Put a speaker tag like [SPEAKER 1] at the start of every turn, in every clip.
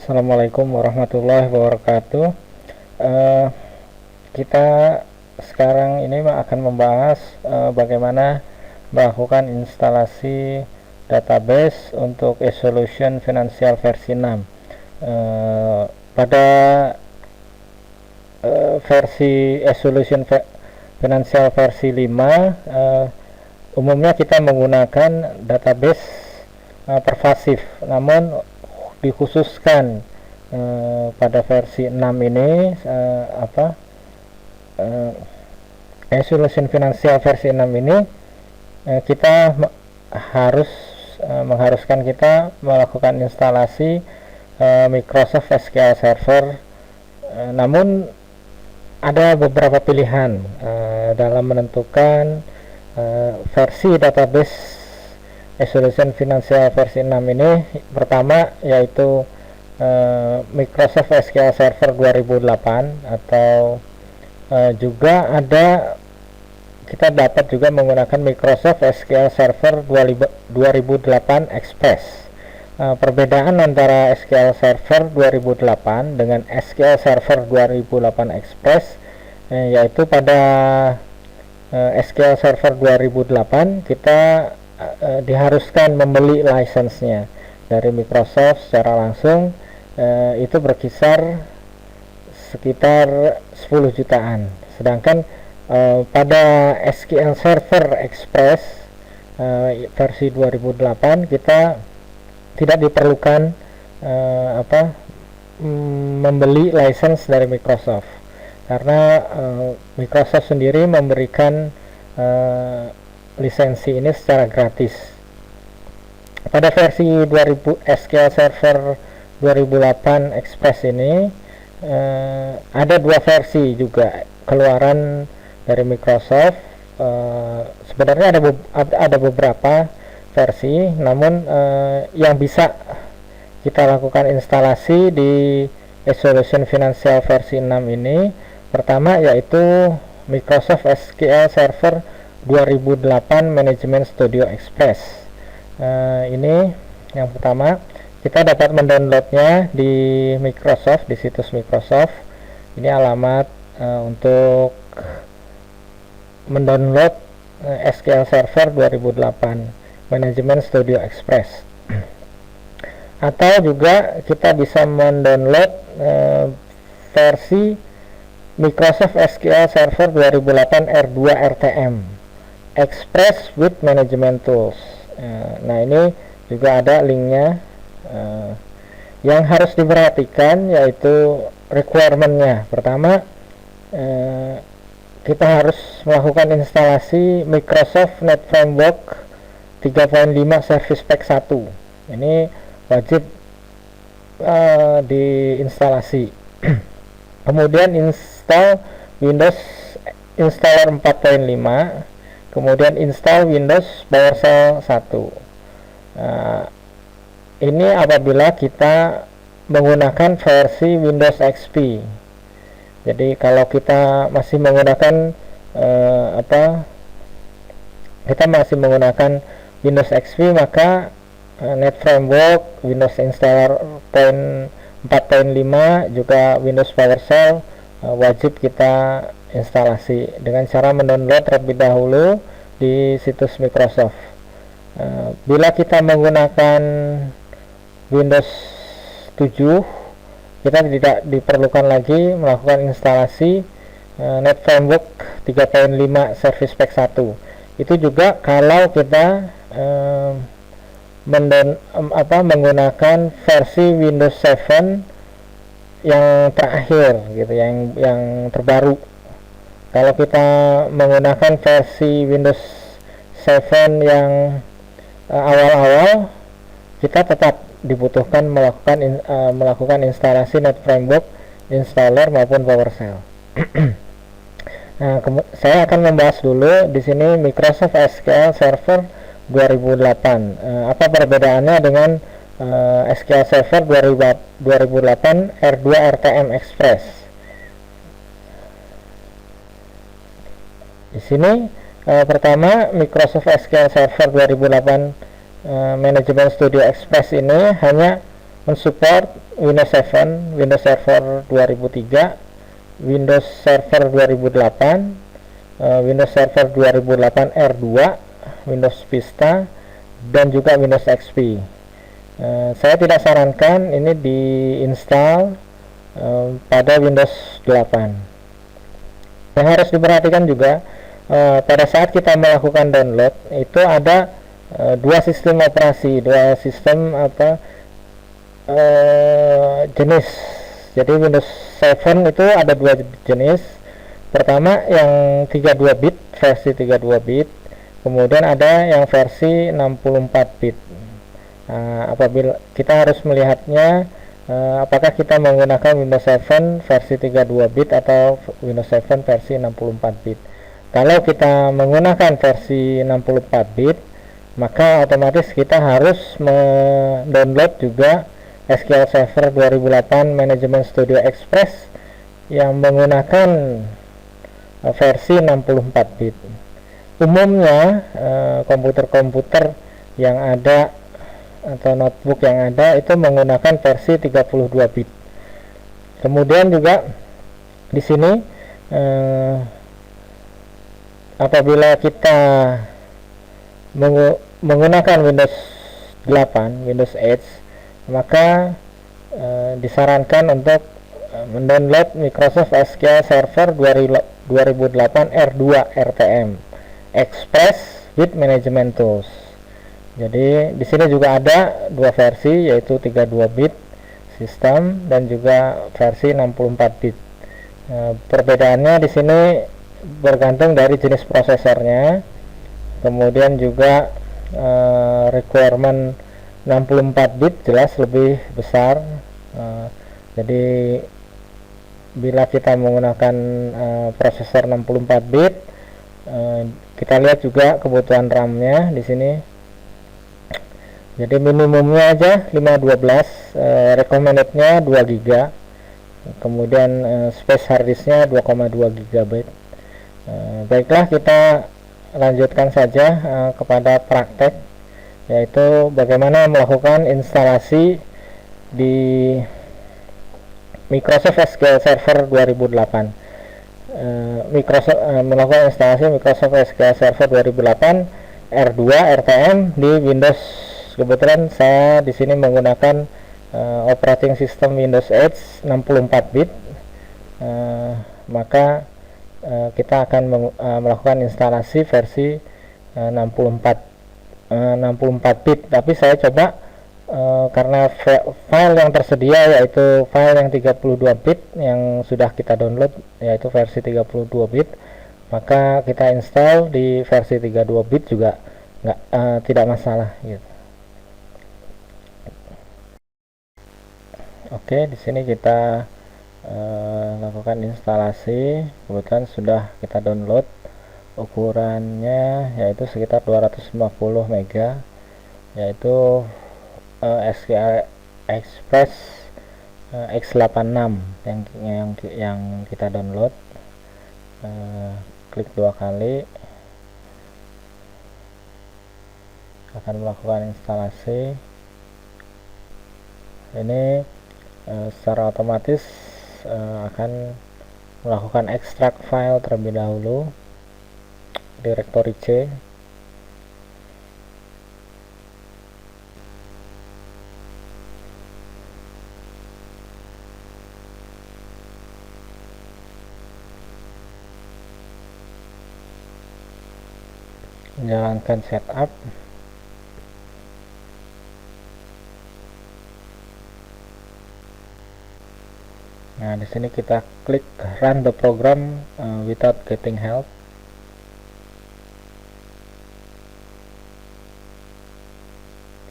[SPEAKER 1] Assalamualaikum warahmatullahi wabarakatuh. Eh, kita sekarang ini akan membahas bagaimana melakukan instalasi database untuk eSolution Financial versi 6. Pada versi eSolution Financial versi 5, umumnya kita menggunakan database pervasif, namun dikhususkan pada versi 6 ini eSolution Financial versi 6 ini kita mengharuskan kita melakukan instalasi Microsoft SQL Server, namun ada beberapa pilihan dalam menentukan versi database eSolution Financial versi 6 ini. Pertama yaitu Microsoft SQL Server 2008, atau juga ada, kita dapat juga menggunakan Microsoft SQL Server 2008 Express. Perbedaan antara SQL Server 2008 dengan SQL Server 2008 Express yaitu pada SQL Server 2008 kita diharuskan membeli license-nya dari Microsoft secara langsung, itu berkisar sekitar 10 jutaan. Sedangkan pada SQL Server Express versi 2008 kita tidak diperlukan membeli license dari Microsoft, karena Microsoft sendiri memberikan lisensi ini secara gratis. Pada versi 2000 SQL Server 2008 Express ini ada dua versi juga keluaran dari Microsoft. Sebenarnya ada beberapa versi, namun yang bisa kita lakukan instalasi di eSolution Financial versi 6 ini, pertama yaitu Microsoft SQL Server 2008 Management Studio Express. Ini yang pertama, kita dapat mendownloadnya di Microsoft, di situs Microsoft. Ini alamat untuk mendownload SQL Server 2008 Management Studio Express. Atau juga kita bisa mendownload versi Microsoft SQL Server 2008 R2 RTM Express with Management Tools. Nah, ini juga ada linknya. Yang harus diperhatikan yaitu requirement-nya. Pertama, kita harus melakukan instalasi Microsoft Net Framework 3.5 Service Pack 1. Ini wajib diinstalasi. Kemudian install Windows Installer 4.5, kemudian install Windows PowerShell 1. Ini apabila kita menggunakan versi Windows XP. Jadi kalau kita masih menggunakan Windows XP, maka Net Framework, Windows Installer 4.5, juga Windows PowerShell wajib kita instalasi dengan cara mendownload terlebih dahulu di situs Microsoft. Bila kita menggunakan Windows 7, kita tidak diperlukan lagi melakukan instalasi Net Framework 3.5 Service Pack 1. Itu juga kalau kita menggunakan versi Windows 7 yang terakhir gitu, yang terbaru. Kalau kita menggunakan versi Windows 7 yang awal-awal, kita tetap dibutuhkan melakukan instalasi Net Framework, Installer maupun PowerShell. Nah, saya akan membahas dulu di sini Microsoft SQL Server 2008. Apa perbedaannya dengan SQL Server 2008 R2 RTM Express? Di sini pertama, Microsoft SQL Server 2008 Management Studio Express ini hanya mensupport Windows 7, Windows Server 2003, Windows Server 2008, Windows Server 2008 R2, Windows Vista, dan juga Windows XP. Saya tidak sarankan ini diinstal pada Windows 8. Yang harus diperhatikan juga pada saat kita melakukan download itu ada dua sistem operasi, dua sistem jenis. Jadi Windows 7 itu ada dua jenis. Pertama yang 32 bit, versi 32 bit, kemudian ada yang versi 64 bit. Apabila kita harus melihatnya apakah kita menggunakan Windows 7 versi 32 bit atau Windows 7 versi 64 bit. Kalau kita menggunakan versi 64 bit, maka otomatis kita harus mendownload juga SQL Server 2008 Management Studio Express yang menggunakan versi 64 bit. Umumnya komputer-komputer yang ada atau notebook yang ada itu menggunakan versi 32 bit. Kemudian juga di sini apabila kita menggunakan Windows 8, Windows 8, maka disarankan untuk mendownload Microsoft SQL Server 2008 R2 RTM Express with Management Tools. Jadi di sini juga ada dua versi, yaitu 32 bit sistem dan juga versi 64 bit. Perbedaannya di sini bergantung dari jenis prosesornya, kemudian juga requirement 64 bit jelas lebih besar. Jadi bila kita menggunakan prosesor 64 bit, kita lihat juga kebutuhan RAM-nya di sini. Jadi minimumnya aja 512, recommended-nya 2 GB, kemudian space harddisk-nya 2,2 GB. Baiklah, kita lanjutkan saja kepada praktek, yaitu bagaimana melakukan instalasi di Microsoft SQL Server 2008. Melakukan instalasi Microsoft SQL Server 2008 R2 RTM di Windows. Kebetulan saya di sini menggunakan operating system Windows 8 64 bit, maka kita akan melakukan instalasi versi 64 bit. Tapi saya coba karena file yang tersedia yaitu file yang 32 bit yang sudah kita download, yaitu versi 32 bit, maka kita install di versi 32 bit juga tidak masalah gitu. Oke, di sini kita lakukan instalasi. Kebetulan sudah kita download, ukurannya yaitu sekitar 250 mega, yaitu SQL Express x86 yang kita download. Klik dua kali, akan melakukan instalasi. Ini secara otomatis akan melakukan ekstrak file terlebih dahulu, directory C. Menjalankan setup. Nah, di sini kita klik run the program without getting help.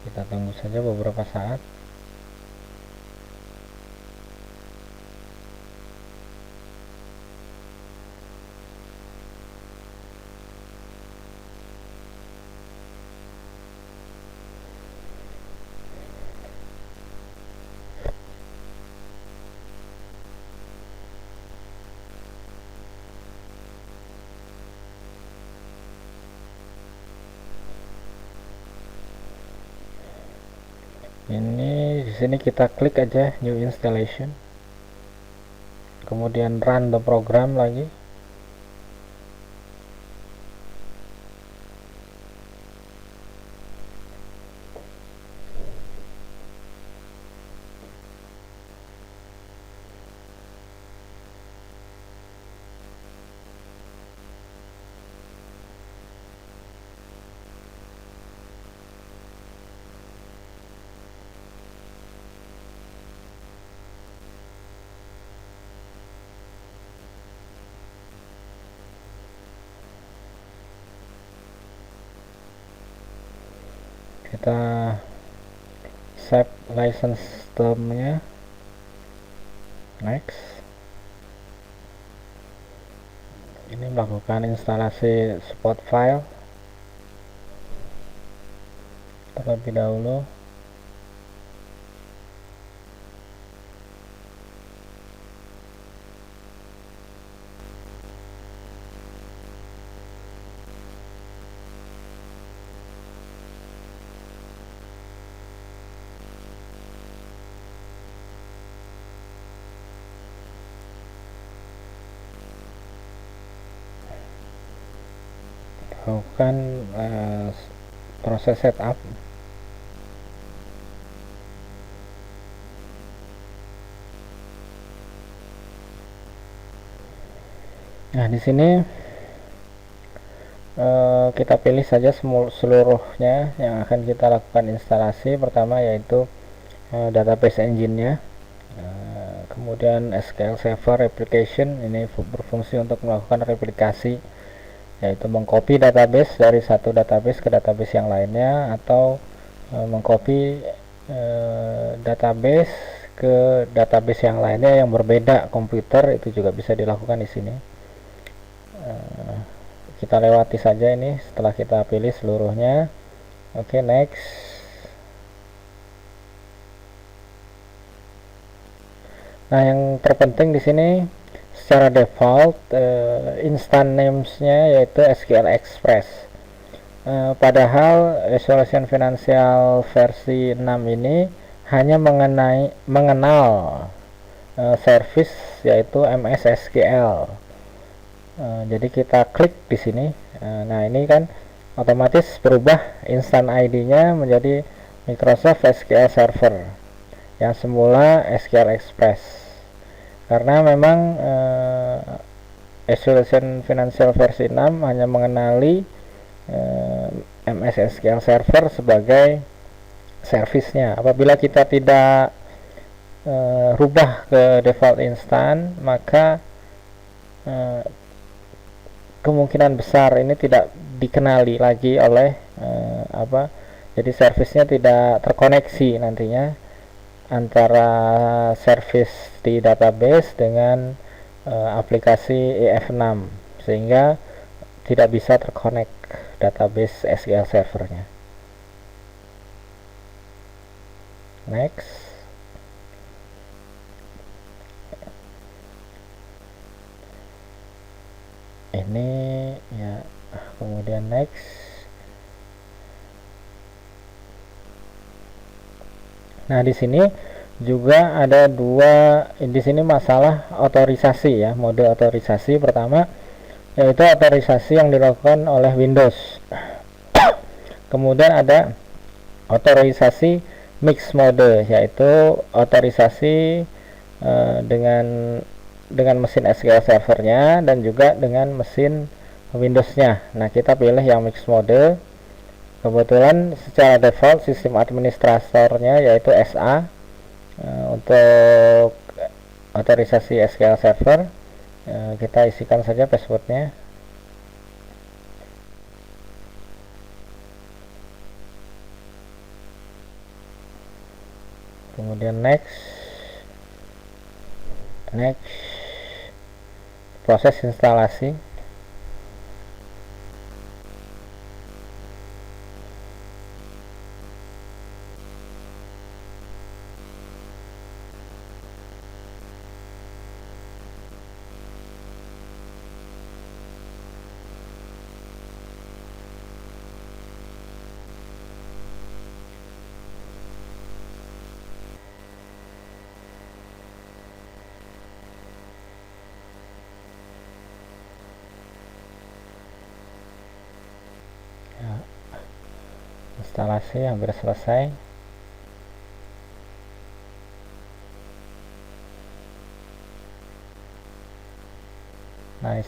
[SPEAKER 1] Kita tunggu saja beberapa saat. Ini di sini kita klik aja new installation, kemudian run the program lagi. Kita save license termnya, next. Ini melakukan instalasi support file terlebih dahulu. Lakukan proses setup. Nah, di sini kita pilih saja seluruhnya yang akan kita lakukan instalasi. Pertama yaitu database engine-nya, kemudian SQL Server Replication, ini berfungsi untuk melakukan replikasi, yaitu mengcopy database dari satu database ke database yang lainnya, atau mengcopy database ke database yang lainnya yang berbeda komputer, itu juga bisa dilakukan di sini. Kita lewati saja ini setelah kita pilih seluruhnya. Oke, next. Nah, yang terpenting di sini secara default instant names-nya yaitu SQL Express. Padahal Resolution Financial versi 6 ini hanya mengenal service yaitu MS SQL. Jadi kita klik di sini. Nah, ini kan otomatis berubah instant ID-nya menjadi Microsoft SQL Server yang semula SQL Express, karena memang Resolution Financial versi 6 hanya mengenali MS SQL Server sebagai servisnya. Apabila kita tidak rubah ke default instant, maka kemungkinan besar ini tidak dikenali lagi oleh jadi servisnya tidak terkoneksi nantinya antara service di database dengan aplikasi EF6, sehingga tidak bisa terkonek database SQL servernya. Next. Ini ya, kemudian next. Nah, di sini juga ada di sini masalah otorisasi ya, mode otorisasi. Pertama yaitu otorisasi yang dilakukan oleh Windows. Kemudian ada otorisasi mix mode, yaitu otorisasi dengan mesin SQL servernya dan juga dengan mesin Windows-nya. Nah, kita pilih yang mix mode. Kebetulan secara default sistem administratornya yaitu SA untuk otorisasi SQL Server. Kita isikan saja passwordnya. Kemudian next. Proses instalasi. instalasi hampir selesai. Nah,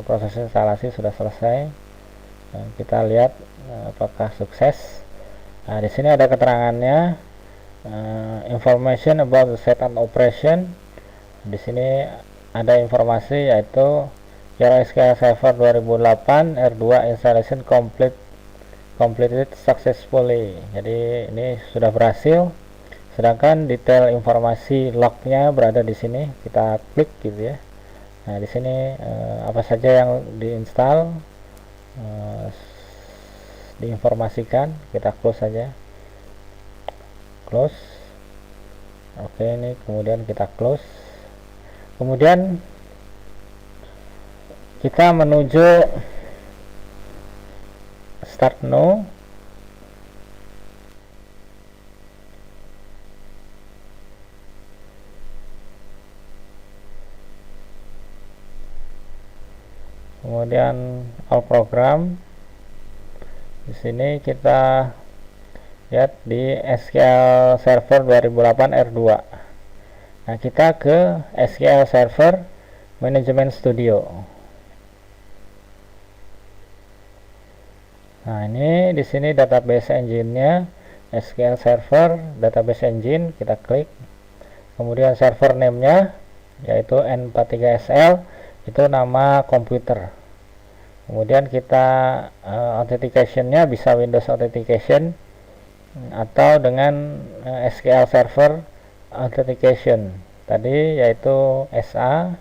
[SPEAKER 1] proses instalasi sudah selesai. Nah, kita lihat apakah sukses. Nah, di sini ada keterangannya, information about the setup operation. Di sini ada informasi yaitu your SQL Server 2008 R2 installation completed successfully. Jadi ini sudah berhasil. Sedangkan detail informasi lognya berada di sini. Kita klik gitu ya. Nah, di sini apa saja yang diinstal diinformasikan. Kita close saja. Close. Oke, ini kemudian kita close. Kemudian kita menuju start now. Kemudian all program. Di sini kita lihat di SQL Server 2008 R2. Nah, kita ke SQL Server Management Studio. Nah, ini di sini database engine-nya SQL Server Database Engine, kita klik. Kemudian server name-nya yaitu N43SL, itu nama komputer. Kemudian kita authentication-nya bisa Windows Authentication atau dengan SQL Server Authentication tadi, yaitu SA.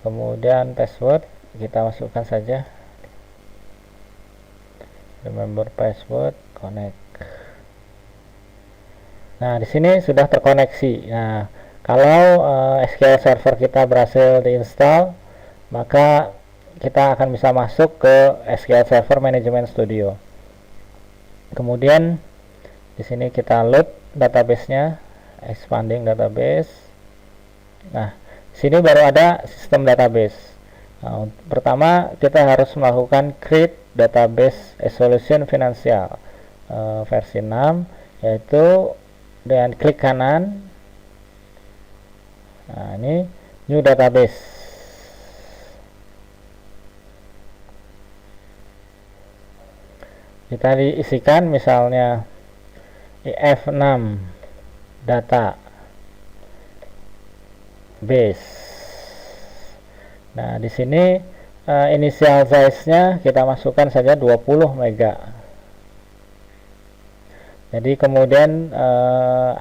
[SPEAKER 1] Kemudian password kita masukkan saja, remember password, connect. Nah, di sini sudah terkoneksi. Nah, kalau SQL Server kita berhasil diinstal, maka kita akan bisa masuk ke SQL Server Management Studio. Kemudian di sini kita load database-nya, expanding database. Nah, di sini baru ada sistem database. Nah, pertama kita harus melakukan create database solution financial versi 6, yaitu dengan klik kanan. Nah, ini new database. Kita diisikan misalnya IF6 data base. Nah, di sini initial size-nya kita masukkan saja 20 mega. Jadi kemudian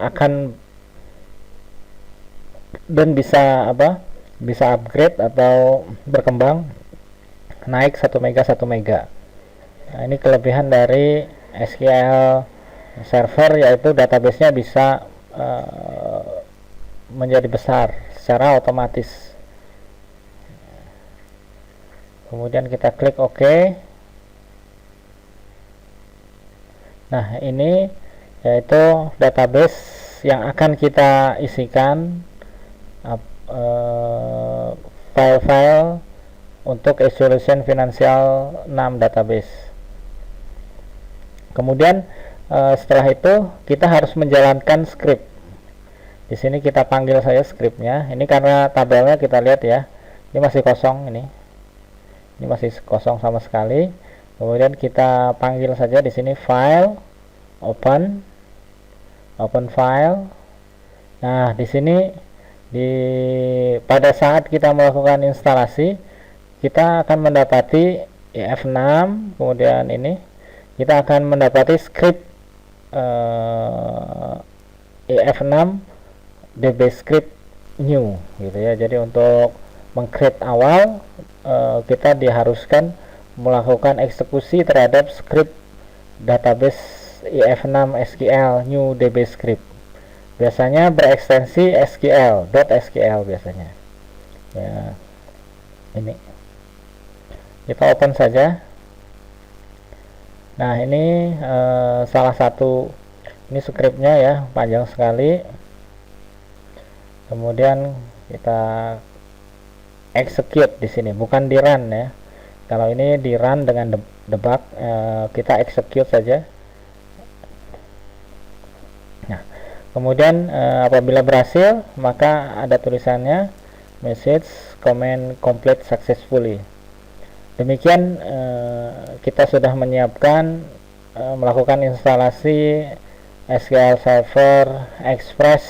[SPEAKER 1] akan dan bisa bisa upgrade atau berkembang naik 1 mega 1 mega. Nah, ini kelebihan dari SQL Server, yaitu database-nya bisa menjadi besar secara otomatis. Kemudian kita klik OK. Nah, ini yaitu database yang akan kita isikan file-file untuk Solution Financial 6 database. Kemudian setelah itu kita harus menjalankan script. Di sini kita panggil saja scriptnya. Ini karena tabelnya kita lihat ya, ini masih kosong, ini masih kosong sama sekali. Kemudian kita panggil saja di sini file, open file. Nah, di sini pada saat kita melakukan instalasi, kita akan mendapati IF6, kemudian ini kita akan mendapati script IF6 db script new gitu ya. Jadi untuk meng-create awal kita diharuskan melakukan eksekusi terhadap script database IF6 SQL new db script. Biasanya berekstensi SQL biasanya. Ya. Ini kita open saja. Nah, ini salah satu, ini scriptnya ya, panjang sekali. Kemudian kita execute di sini, bukan di run ya. Kalau ini di run dengan debug, kita execute saja. Nah, kemudian apabila berhasil, maka ada tulisannya message command complete successfully. Demikian kita sudah menyiapkan melakukan instalasi SQL Server Express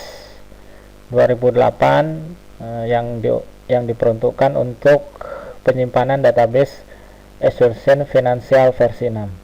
[SPEAKER 1] 2008 yang diperuntukkan untuk penyimpanan database Assurance Financial versi 6.